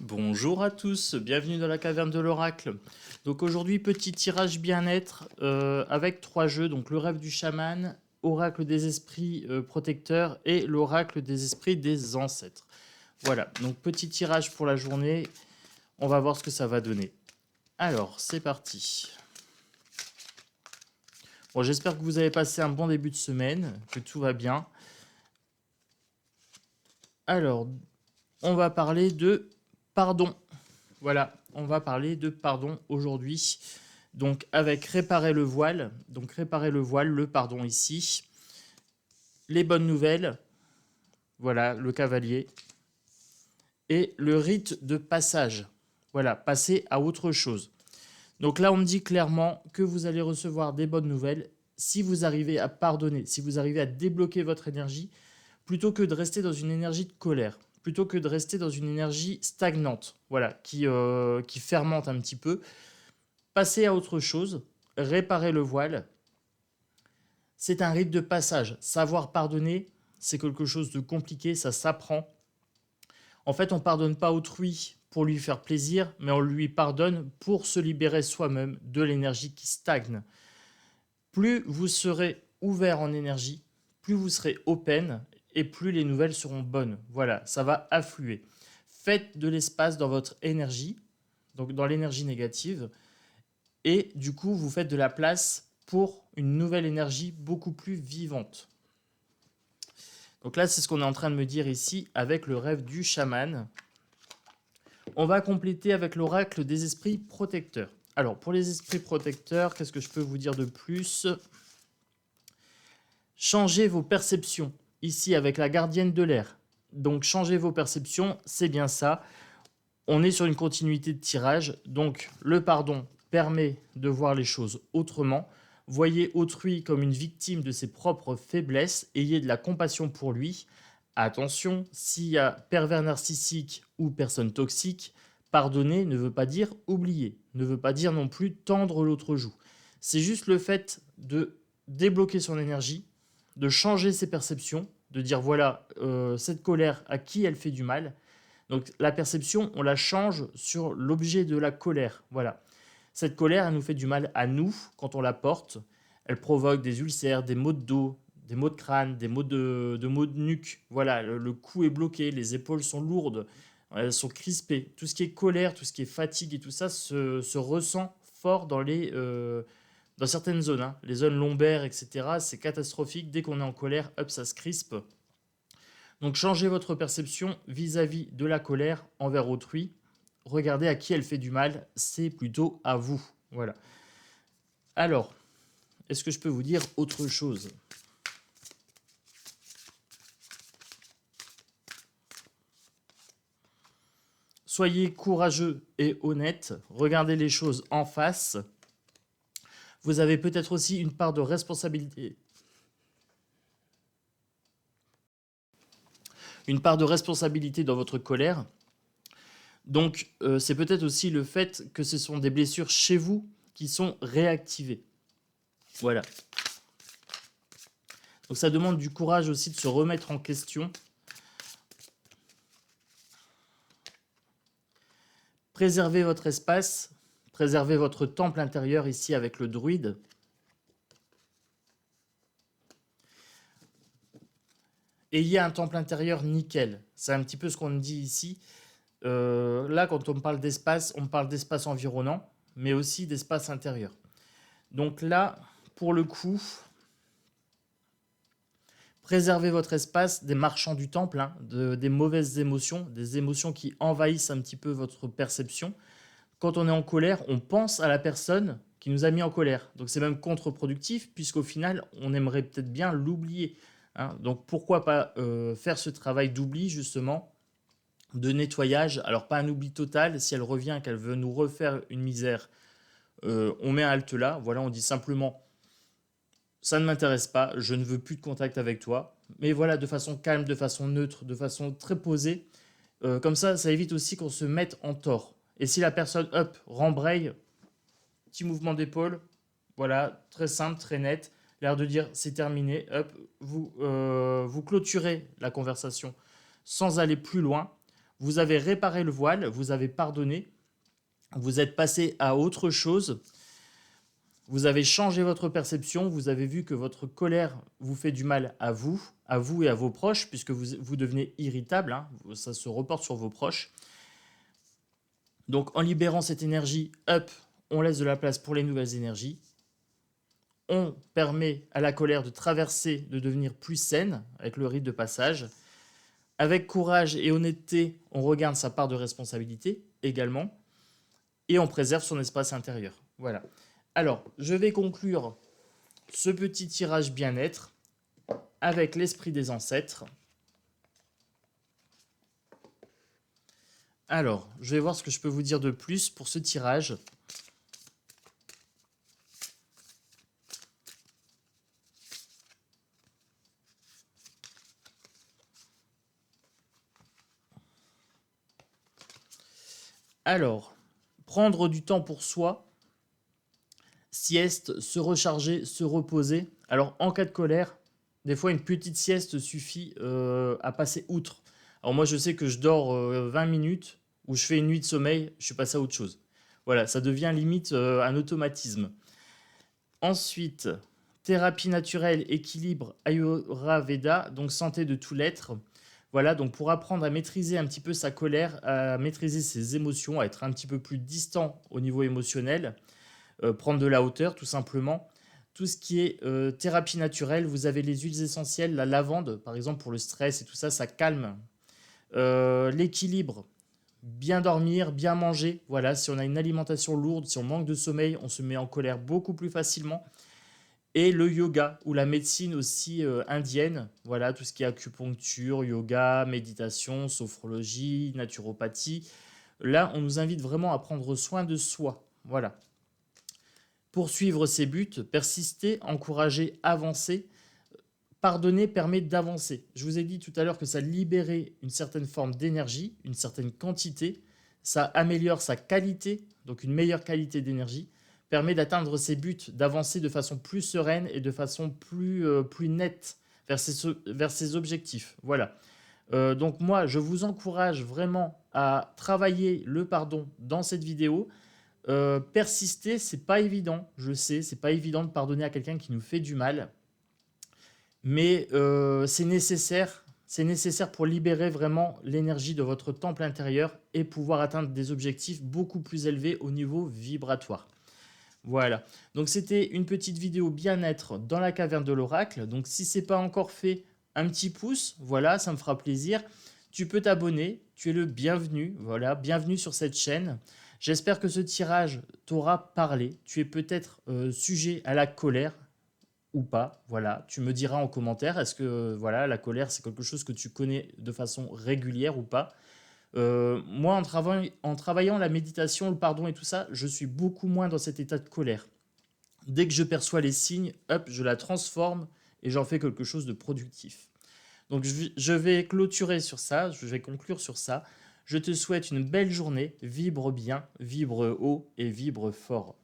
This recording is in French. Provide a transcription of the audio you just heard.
Bonjour à tous, bienvenue dans la caverne de l'oracle. Donc aujourd'hui, petit tirage bien-être avec 3 jeux, donc le rêve du chaman, oracle des esprits protecteurs et l'oracle des esprits des ancêtres. Voilà, donc petit tirage pour la journée, on va voir ce que ça va donner. Alors, c'est parti. Bon, j'espère que vous avez passé un bon début de semaine, que tout va bien. Alors, on va parler de pardon. Voilà, on va parler de pardon aujourd'hui. Donc avec réparer le voile, le pardon ici. Les bonnes nouvelles, voilà, le cavalier. Et le rite de passage, voilà, passer à autre chose. Donc là, on me dit clairement que vous allez recevoir des bonnes nouvelles si vous arrivez à pardonner, si vous arrivez à débloquer votre énergie, plutôt que de rester dans une énergie de colère, plutôt que de rester dans une énergie stagnante, voilà, qui fermente un petit peu. Passer à autre chose, réparer le voile, c'est un rite de passage. Savoir pardonner, c'est quelque chose de compliqué, ça s'apprend. En fait, on ne pardonne pas autrui pour lui faire plaisir, mais on lui pardonne pour se libérer soi-même de l'énergie qui stagne. Plus vous serez ouvert en énergie, plus vous serez open et plus les nouvelles seront bonnes. Voilà, ça va affluer. Faites de l'espace dans votre énergie, donc dans l'énergie négative, et du coup, vous faites de la place pour une nouvelle énergie beaucoup plus vivante. Donc là, c'est ce qu'on est en train de me dire ici avec le rêve du chaman. On va compléter avec l'oracle des esprits protecteurs. Alors, pour les esprits protecteurs, qu'est-ce que je peux vous dire de plus? Changez vos perceptions, ici avec la gardienne de l'air. Donc, changez vos perceptions, c'est bien ça. On est sur une continuité de tirage, donc le pardon permet de voir les choses autrement. Voyez autrui comme une victime de ses propres faiblesses, ayez de la compassion pour lui. Attention, s'il y a pervers narcissique ou personne toxique, pardonner ne veut pas dire oublier, ne veut pas dire non plus tendre l'autre joue. C'est juste le fait de débloquer son énergie, de changer ses perceptions, de dire voilà, cette colère, à qui elle fait du mal. Donc la perception, on la change sur l'objet de la colère. Voilà. Cette colère, elle nous fait du mal à nous quand on la porte. Elle provoque des ulcères, des maux de dos, des maux de crâne, des maux de nuque. Voilà, le cou est bloqué, les épaules sont lourdes, elles sont crispées. Tout ce qui est colère, tout ce qui est fatigue et tout ça se ressent fort dans certaines zones. Hein. Les zones lombaires, etc. C'est catastrophique. Dès qu'on est en colère, hop, ça se crispe. Donc changez votre perception vis-à-vis de la colère envers autrui. Regardez à qui elle fait du mal, c'est plutôt à vous. Voilà. Alors, est-ce que je peux vous dire autre chose? Soyez courageux et honnête, regardez les choses en face. Vous avez peut-être aussi une part de responsabilité. Une part de responsabilité dans votre colère. Donc, c'est peut-être aussi le fait que ce sont des blessures chez vous qui sont réactivées. Voilà. Donc ça demande du courage aussi de se remettre en question. Préservez votre espace, préservez votre temple intérieur ici avec le druide. Ayez un temple intérieur nickel. C'est un petit peu ce qu'on dit ici. Là, quand on parle d'espace environnant, mais aussi d'espace intérieur. Donc là, pour le coup, préservez votre espace des marchands du temple, hein, des mauvaises émotions, des émotions qui envahissent un petit peu votre perception. Quand on est en colère, on pense à la personne qui nous a mis en colère. Donc c'est même contre-productif, puisqu'au final, on aimerait peut-être bien l'oublier. Hein. Donc pourquoi pas faire ce travail d'oubli, justement, de nettoyage. Alors pas un oubli total, si elle revient, qu'elle veut nous refaire une misère, on met un halte là. Voilà, on dit simplement ça ne m'intéresse pas, je ne veux plus de contact avec toi. Mais voilà, de façon calme, de façon neutre, de façon très posée. Comme ça évite aussi qu'on se mette en tort. Et si la personne, hop, rembraye, petit mouvement d'épaule, voilà, très simple, très net, l'air de dire c'est terminé, hop, vous clôturez la conversation sans aller plus loin. Vous avez réparé le voile, vous avez pardonné, vous êtes passé à autre chose, vous avez changé votre perception, vous avez vu que votre colère vous fait du mal à vous et à vos proches, puisque vous devenez irritable, hein, ça se reporte sur vos proches. Donc en libérant cette énergie, hop, on laisse de la place pour les nouvelles énergies. On permet à la colère de traverser, de devenir plus saine avec le rite de passage. Avec courage et honnêteté, on regarde sa part de responsabilité également. Et on préserve son espace intérieur. Voilà. Alors, je vais conclure ce petit tirage bien-être avec l'esprit des ancêtres. Alors, je vais voir ce que je peux vous dire de plus pour ce tirage. Alors, prendre du temps pour soi, sieste, se recharger, se reposer. Alors, en cas de colère, des fois, une petite sieste suffit à passer outre. Alors moi, je sais que je dors 20 minutes ou je fais une nuit de sommeil, je suis passé à autre chose. Voilà, ça devient limite un automatisme. Ensuite, thérapie naturelle, équilibre, Ayurveda, donc santé de tout l'être. Voilà, donc pour apprendre à maîtriser un petit peu sa colère, à maîtriser ses émotions, à être un petit peu plus distant au niveau émotionnel, prendre de la hauteur tout simplement. Tout ce qui est thérapie naturelle, vous avez les huiles essentielles, la lavande par exemple pour le stress et tout ça, ça calme. L'équilibre, bien dormir, bien manger. Voilà, si on a une alimentation lourde, si on manque de sommeil, on se met en colère beaucoup plus facilement. Et le yoga ou la médecine aussi indienne, voilà, tout ce qui est acupuncture, yoga, méditation, sophrologie, naturopathie. Là, on nous invite vraiment à prendre soin de soi. Voilà. Poursuivre ses buts, persister, encourager, avancer. Pardonner permet d'avancer. Je vous ai dit tout à l'heure que ça libérait une certaine forme d'énergie, une certaine quantité. Ça améliore sa qualité, donc une meilleure qualité d'énergie. Permet d'atteindre ses buts, d'avancer de façon plus sereine et de façon plus nette vers ses objectifs. Voilà. Donc moi, je vous encourage vraiment à travailler le pardon dans cette vidéo. Persister, c'est pas évident, je sais, c'est pas évident de pardonner à quelqu'un qui nous fait du mal. Mais c'est nécessaire pour libérer vraiment l'énergie de votre temple intérieur et pouvoir atteindre des objectifs beaucoup plus élevés au niveau vibratoire. Voilà, donc c'était une petite vidéo bien-être dans la caverne de l'oracle. Donc si ce n'est pas encore fait, un petit pouce, voilà, ça me fera plaisir. Tu peux t'abonner, tu es le bienvenu, voilà, bienvenue sur cette chaîne. J'espère que ce tirage t'aura parlé. Tu es peut-être sujet à la colère, ou pas, voilà. Tu me diras en commentaire, est-ce que voilà, la colère, c'est quelque chose que tu connais de façon régulière ou pas. Moi, en travaillant la méditation, le pardon et tout ça, je suis beaucoup moins dans cet état de colère. Dès que je perçois les signes, hop, je la transforme et j'en fais quelque chose de productif. Donc je vais clôturer sur ça, je vais conclure sur ça. Je te souhaite une belle journée, vibre bien, vibre haut et vibre fort.